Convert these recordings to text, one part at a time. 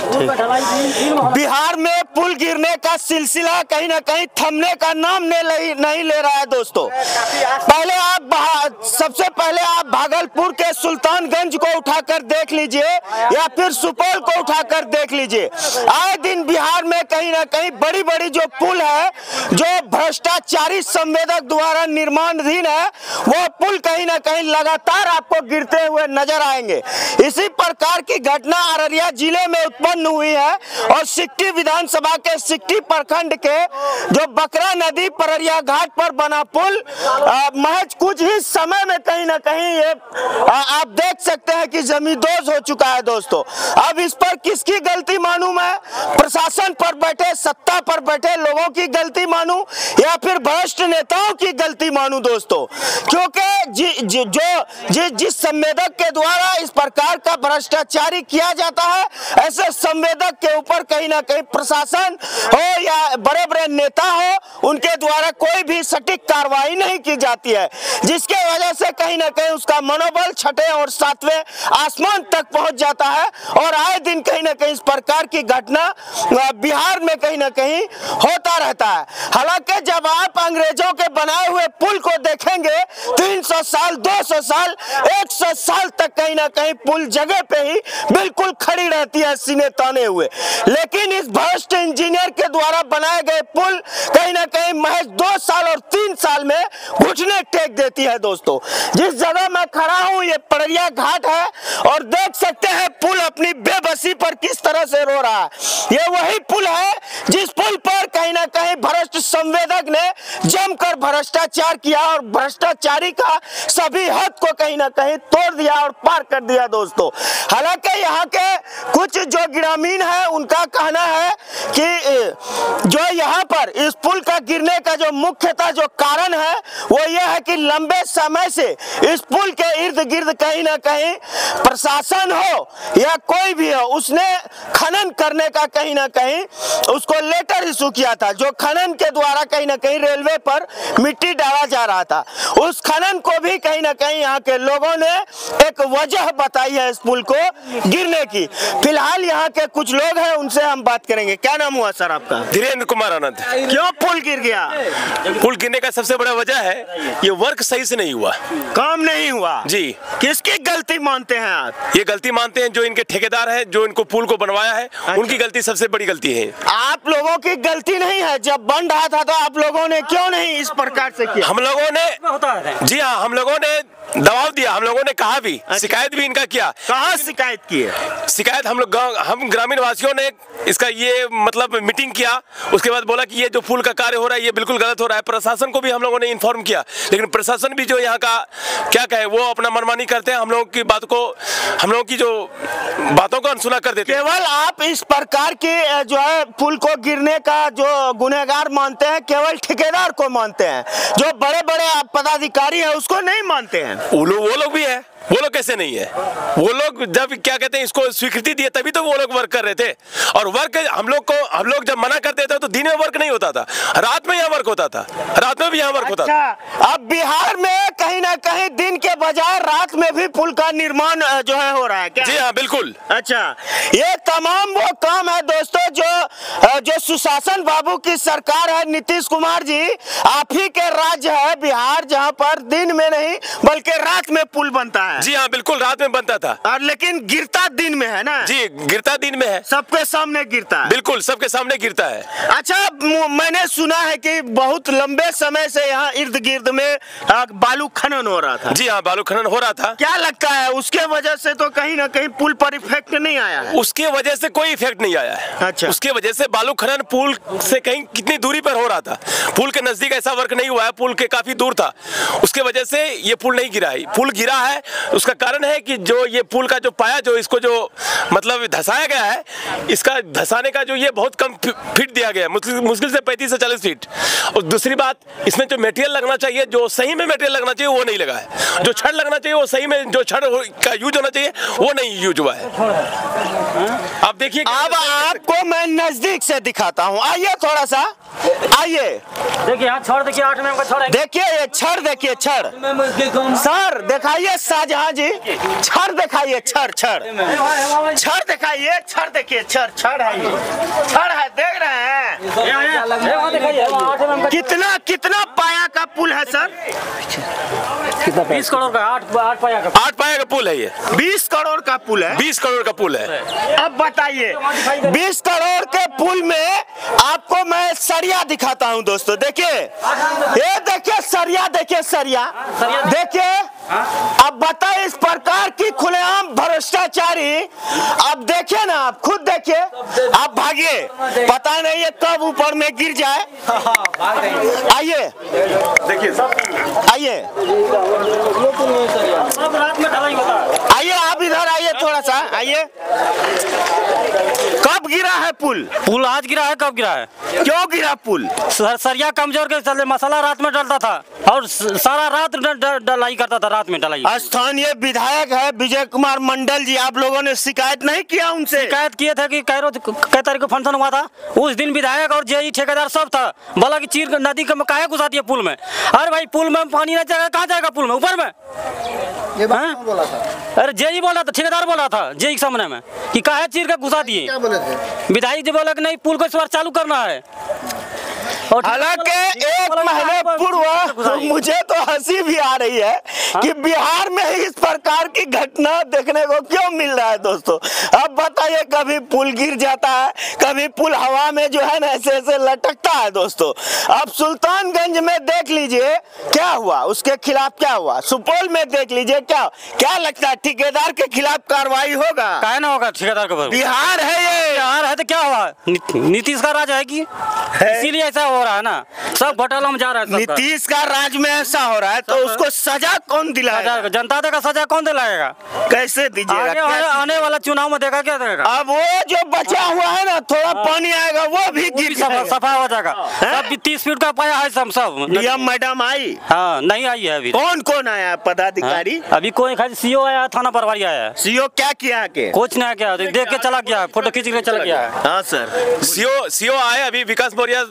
बिहार में पुल गिरने का सिलसिला कहीं ना कहीं थमने का नाम नहीं ले रहा है दोस्तों। सबसे पहले आप भागलपुर के सुल्तानगंज को उठाकर देख लीजिए या फिर सुपौल को उठाकर देख लीजिए। आए दिन बिहार में कहीं ना कहीं बड़ी बड़ी जो पुल है, जो भ्रष्टाचारी संवेदक द्वारा निर्माणाधीन है, वो पुल कहीं ना कहीं लगातार आपको गिरते हुए नजर आएंगे। इसी प्रकार की घटना अररिया जिले में उत्पन्न हुई है और सिकटी विधानसभा के सिकटी प्रखंड के जो बकरा नदी पररिया घाट पर बना पुल महज कुछ ही समय में कहीं ना कहीं ये आप देख सकते हैं कि जमींदोज हो चुका है दोस्तों। अब इस पर किसकी गलती मानूं मैं? प्रशासन पर बैठे, सत्ता पर बैठे लोगों की गलती मानूं या फिर भ्रष्ट नेताओं की गलती मानूं दोस्तों? क्योंकि जिस संवेदक के द्वारा इस प्रकार का भ्रष्टाचारी किया जाता है, ऐसे संवेदक के ऊपर कहीं ना कहीं प्रशासन हो या बड़े बड़े नेता हो, उनके द्वारा कोई भी सटीक कार्रवाई नहीं की जाती है, जिसके वजह से कहीं ना कहीं उसका मनोबल छठे और सातवें आसमान तक पहुंच जाता है। और आए दिन कहीं ना कहीं इस प्रकार की घटना बिहार में कहीं ना कहीं होता रहता है। हालांकि जब आप अंग्रेजों के बनाए हुए पुल को देखेंगे, 300 साल, 200 साल, 100 साल तक कहीं ना कहीं पुल जगह पे ही बिल्कुल खड़ी रहती है सीने ताने हुए। लेकिन इस भ्रष्ट इंजीनियर के द्वारा बनाए गए पुल कहीं ना कहीं महज 2 साल और 3 साल में घुटने टेक देती है दोस्तों। जिस जगह मैं खड़ा हूं ये पररिया घाट है और देख सकते हैं पुल अपनी बेबसी पर किस तरह से रो रहा है। ये वही पुल है जिस पुल पर कहीं ना कहीं भ्रष्ट संवेदक ने जमकर भ्रष्टाचार किया और भ्रष्टाचारी का सभी हद को कहीं ना कहीं तोड़ दिया और पार कर दिया दोस्तों। हालांकि यहाँ के कुछ जो ग्रामीण है उनका कहना है कि जो यहाँ पर इस पुल का गिरने का जो मुख्यतः जो कारण है वो ये है कि लंबे समय से इस पुल के इर्द गिर्द कहीं ना कहीं प्रशासन हो या कोई भी हो, उसने खनन करने का कहीं ना कहीं उसको लेटर इशू किया था, जो खनन के द्वारा कहीं ना कहीं रेलवे पर मिट्टी डाला जा रहा था। उस खनन को भी कहीं ना कहीं यहाँ के लोगों ने एक वजह बताई है इस पुल को गिरने की। फिलहाल यहाँ के कुछ लोग हैं, उनसे हम बात करेंगे। क्या नाम हुआ सर आपका? धीरेन्द्र कुमार आनंद। क्यों पुल गिर गया? पुल गिरने का सबसे बड़ा वजह है ये वर्क सही से नहीं हुआ, काम नहीं हुआ जी। किसकी गलती मानते हैं आप? ये गलती मानते हैं जो इनके ठेकेदार हैं, जो इनको पुल को बनवाया है। अच्छा। उनकी गलती सबसे बड़ी गलती है। आप लोगों की गलती नहीं है? जब बन रहा था तो आप लोगों ने क्यों नहीं इस प्रकार से किया? हम लोगों ने, जी हाँ, हम लोगों ने दबाव दिया, हम लोगों ने कहा भी, शिकायत भी इनका किया। कहाँ शिकायत की है? शिकायत हम ग्रामीण वासियों ने इसका ये मतलब मीटिंग किया, उसके बाद बोला कि ये जो पुल का कार्य हो रहा है ये बिल्कुल गलत हो रहा है। प्रशासन को भी हम लोगों ने इन्फॉर्म किया, लेकिन प्रशासन भी जो यहाँ का क्या कहे वो अपना मनमानी करते हैं। हम लोगों की बात को, हम लोगों की जो बातों को अनसुना कर देते हैं। केवल आप इस प्रकार की जो है पुल को गिरने का जो गुनहगार मानते हैं, केवल ठेकेदार को मानते हैं, जो बड़े बड़े पदाधिकारी है उसको नहीं मानते हैं। वो लोग भी है। वो लोग कैसे नहीं है? वो लोग जब क्या कहते हैं इसको स्वीकृति दिए तभी तो वो लोग वर्क कर रहे थे। और वर्क हम लोग जब मना करते थे तो दिन में वर्क नहीं होता था, रात में यहाँ वर्क होता था, रात में भी यहाँ वर्क होता था। अब बिहार में कहीं ना कहीं दिन के बजाय रात में भी पुल का निर्माण जो है हो रहा है क्या? जी हाँ, बिल्कुल। अच्छा, ये तमाम वो काम है दोस्तों जो सुशासन बाबू की सरकार है, नीतीश कुमार जी, आप ही के राज्य है बिहार, जहाँ पर दिन में नहीं बल्कि रात में पुल बनता है। जी हाँ, बिल्कुल, रात में बनता था। और लेकिन गिरता दिन में है ना? जी, गिरता दिन में है, सबके सामने गिरता है। बिल्कुल, सबके सामने गिरता है। अच्छा, मैंने सुना है कि बहुत लंबे समय से यहाँ इर्द गिर्द में बालू खनन हो रहा था। जी हाँ, बालू खनन हो रहा था। क्या लगता है उसके वजह से तो कहीं ना कहीं पुल पर इफेक्ट नहीं आया है? उसके वजह से कोई इफेक्ट नहीं आया है। अच्छा, उसके वजह से बालू खनन पुल से कहीं कितनी दूरी पर हो रहा था, पुल के नजदीक ऐसा वर्क नहीं हुआ है, पुल के काफी दूर था, उसके वजह से ये पुल नहीं गिरा है। पुल गिरा है उसका कारण है कि जो ये पुल का जो पाया, जो इसको जो मतलब धसाया गया है, इसका धसाने का जो ये बहुत कम फीट दिया गया है, मुश्किल से 35 से 40 फीट। और दूसरी बात, इसमें जो मटेरियल लगना चाहिए, जो सही में मटेरियल लगना चाहिए वो नहीं लगा है। जो छड़ लगना चाहिए वो सही में, जो छड़ का यूज होना चाहिए वो नहीं यूज हुआ है। आप देखिए, अब आपको मैं नजदीक से दिखाता हूँ, आइए थोड़ा सा, आइए देखिए, छड़ देखिए, 8 mm का छड़ है। देखिए ये छड़, देखिए छड़, सर दिखाइए सारी शाहजहां जी, छड़ दिखाइए, छड़ दिखाइए, छड़ देखिए, छड़ है ये, छड़ है, देख रहे हैं कितना पाया का पुल है सर? 20 करोड़ का 8 पाया का पुल है ये। 20 करोड़ का पुल है। 20 करोड़ का पुल है। अब बताइए 20 करोड़ के पुल में आपको मैं सरिया दिखाता हूं दोस्तों, देखिए ये देखिए सरिया, देखिए सरिया, देखिए। अब बताइए इस प्रकार की खुलेआम भ्रष्टाचारी, अब देखिए ना, आप खुद देखिए, आप भागिए, पता नहीं ये कब ऊपर में गिर जाए। आइए देखिए, आइए आइए, आप इधर आइए, थोड़ा सा आइए। कब गिरा है पुल? आज गिरा है। कब गिरा है? क्यों गिरा पुल? सरिया कमजोर के चलते मसाला रात में डलता था और सारा रात डलाई करता था, रात में डलाई। स्थानीय विधायक है विजय कुमार मंडल जी, आप लोगों ने शिकायत नहीं किया उनसे? शिकायत किए थे कि कई तारीख को फंक्शन हुआ था, उस दिन विधायक और जेई ठेकेदार सब था, बोला कि चीर नदी के काहे घुसा दिए पुल में। अरे भाई पुल में पानी नहीं जाएगा, कहाँ जाएगा पुल में? ऊपर में। ये बात कौन बोला था? अरे जेई बोला था, ठेकेदार बोला था जेई के सामने में कि काहे चीर के घुसा दिए। क्या बोले थे? विधायक जी बोला कि नहीं पुल को इस बार चालू करना है। हालांकि एक महीने पूर्व मुझे तो हंसी भी आ रही है कि बिहार में इस प्रकार की घटना देखने को क्यों मिल रहा है दोस्तों। अब बताइए, कभी पुल गिर जाता है, कभी पुल हवा में जो है ना ऐसे ऐसे लटकता है दोस्तों। अब सुल्तानगंज में देख लीजिए क्या हुआ, उसके खिलाफ क्या हुआ। सुपौल में देख लीजिए क्या लगता है, ठेकेदार के खिलाफ कार्रवाई होगा? काहे ना होगा ठेकेदार के ऊपर? बिहार है ये, बिहार है तो क्या हुआ? नीतीश का राज है कि इसीलिए ऐसा हो रहा है ना, सब घोटाला में जा रहा है। नीतीश का राज में ऐसा हो रहा है तो उसको सजा कौन दिलाएगा? जनता देगा सजा, कौन दिलाएगा? कैसे दीजिएगा? आने वाला चुनाव में देगा क्या देगा? अब वो जो बचा हुआ है ना, थोड़ा पानी आएगा वो भी गिर जाएगा, सफा हो जाएगा। सब 30 फीट का पाया है सब। डीएम मैडम आई? हाँ नहीं आई है अभी। कौन आया पदाधिकारी? अभी कोई खाली सीओ आया, थाना प्रभारी आया। सीओ क्या किया के? कुछ नहीं किया, देख के चला गया, फोटो खींच के चला गया। हाँ सर, सीओ आए अभी, विकास मौर्य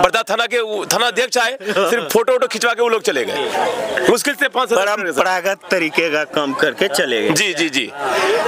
बर्दा थाना अध्यक्ष आए, सिर्फ फोटो खिंचवा के वो लोग चले गए। मुश्किल से 5 परंपरागत तरीके का काम करके चले गए। जी।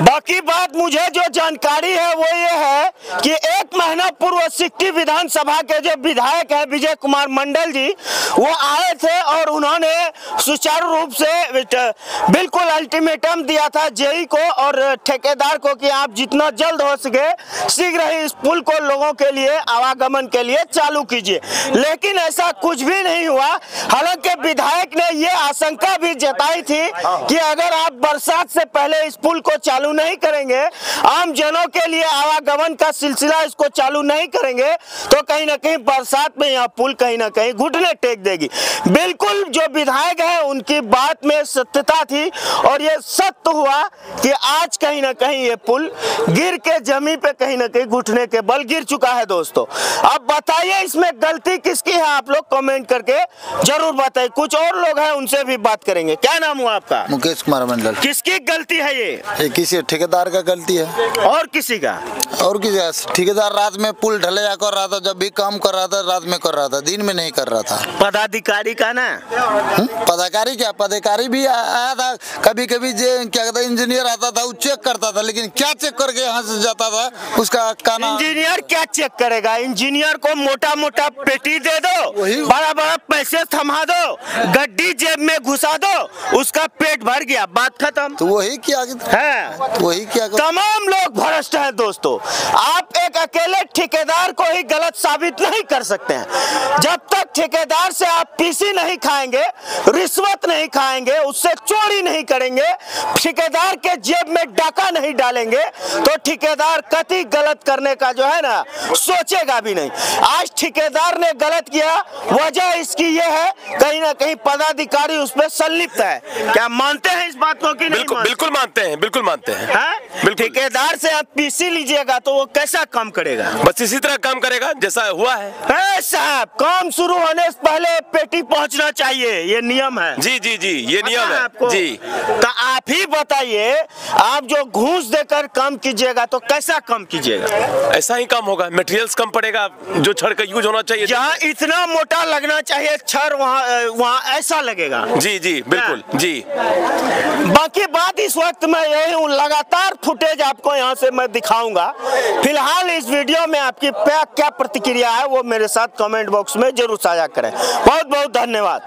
बाकी बात मुझे जो जानकारी है वो ये है कि एक महीना पूर्व सिक्टी विधानसभा के जो विधायक है विजय कुमार मंडल जी, वो आए थे और उन्होंने सुचारू रूप से बिल्कुल अल्टीमेटम दिया था जेई को और ठेकेदार को कि आप जितना जल्द हो सके शीघ्र ही इस पुल को लोगों के लिए आवागमन के लिए चालू कीजिए। लेकिन ऐसा कुछ भी नहीं हुआ। हालांकि विधायक ने ये आशंका भी जताई थी कि अगर आप बरसात से पहले इस पुल को चालू नहीं करेंगे, आम जनों के लिए आवागमन का सिलसिला इसको चालू नहीं करेंगे, तो कहीं ना कहीं बरसात में यह पुल कहीं ना कहीं घुटने टेक देगी। बिल्कुल जो विधायक है उनकी बात में सत्यता थी और ये सत्य हुआ कि आज कहीं ना कहीं ये पुल गिर के जमीन पे कहीं ना कहीं घुटने के बल गिर चुका है दोस्तों। अब बताइए इसमें गलती किसकी है, आप लोग कमेंट करके जरूर बताइए। कुछ और लोग हैं उनसे भी बात करेंगे। क्या नाम हुआ आपका? मुकेश कुमार मंडल। किसकी गलती है ये? किसी ठेकेदार का गलती है। और किसी का? और किसी ठेकेदार रात में पुल ढलैया कर रहा था, जब भी काम कर रहा था रात में कर रहा था, दिन में नहीं कर रहा था। पदाधिकारी का ना? पदाधिकारी क्या, पदाधिकारी भी आया था कभी कभी, क्या कहता है इंजीनियर आता था, वो चेक करता था, लेकिन क्या चेक करके यहाँ से जाता था उसका कहना। इंजीनियर क्या चेक करेगा? इंजीनियर को मोटा मोटा पेटी दे दो, बड़ा बड़ा पैसे थमा दो, गड्डी जेब में घुसा दो, उसका पेट भर गया, बात खत्म। तो वही किया है, वही किया। तमाम लोग भ्रष्ट हैं दोस्तों। आप एक अकेले ठेकेदार को ही गलत साबित नहीं कर सकते हैं। जब तक ठेकेदार से आप पीसी नहीं खाएंगे, रिश्वत नहीं खाएंगे, उससे चोरी नहीं करेंगे, ठेकेदार के जेब में डाका नहीं डालेंगे, तो ठेकेदार कतई गलत करने का जो है ना सोचेगा भी नहीं। आज ठेकेदार ने गलत किया, वजह इसकी ये है कहीं ना कहीं पदाधिकारी उस पर संलिप्त है। क्या मानते हैं इस बात को कि नहीं? बिल्कुल मानते हैं, बिल्कुल मानते हैं। ठेकेदार से आप पीसी लीजिएगा तो वो कैसा कैसा काम करेगा? बस इसी तरह काम करेगा जैसा हुआ है। साहब, काम शुरू होने से पहले पेटी पहुंचना चाहिए, ये नियम है। जी जी जी, ये नियम है आपको जी। तो आप ही बताइए, आप जो घूस देकर काम कीजिएगा तो कैसा काम कीजिएगा? ऐसा ही काम होगा, मटेरियल्स कम पड़ेगा, जो छड़ का यूज होना चाहिए। जहाँ इतना मोटा लगना चाहिए छड़, वहाँ ऐसा लगेगा। जी जी बिल्कुल जी। बाकी बात इस वक्त मैं यही हूँ, लगातार फुटेज आपको यहाँ से मैं दिखाऊंगा। फिलहाल इस वीडियो में आपकी क्या प्रतिक्रिया है वो मेरे साथ कमेंट बॉक्स में जरूर साझा करें। बहुत बहुत धन्यवाद।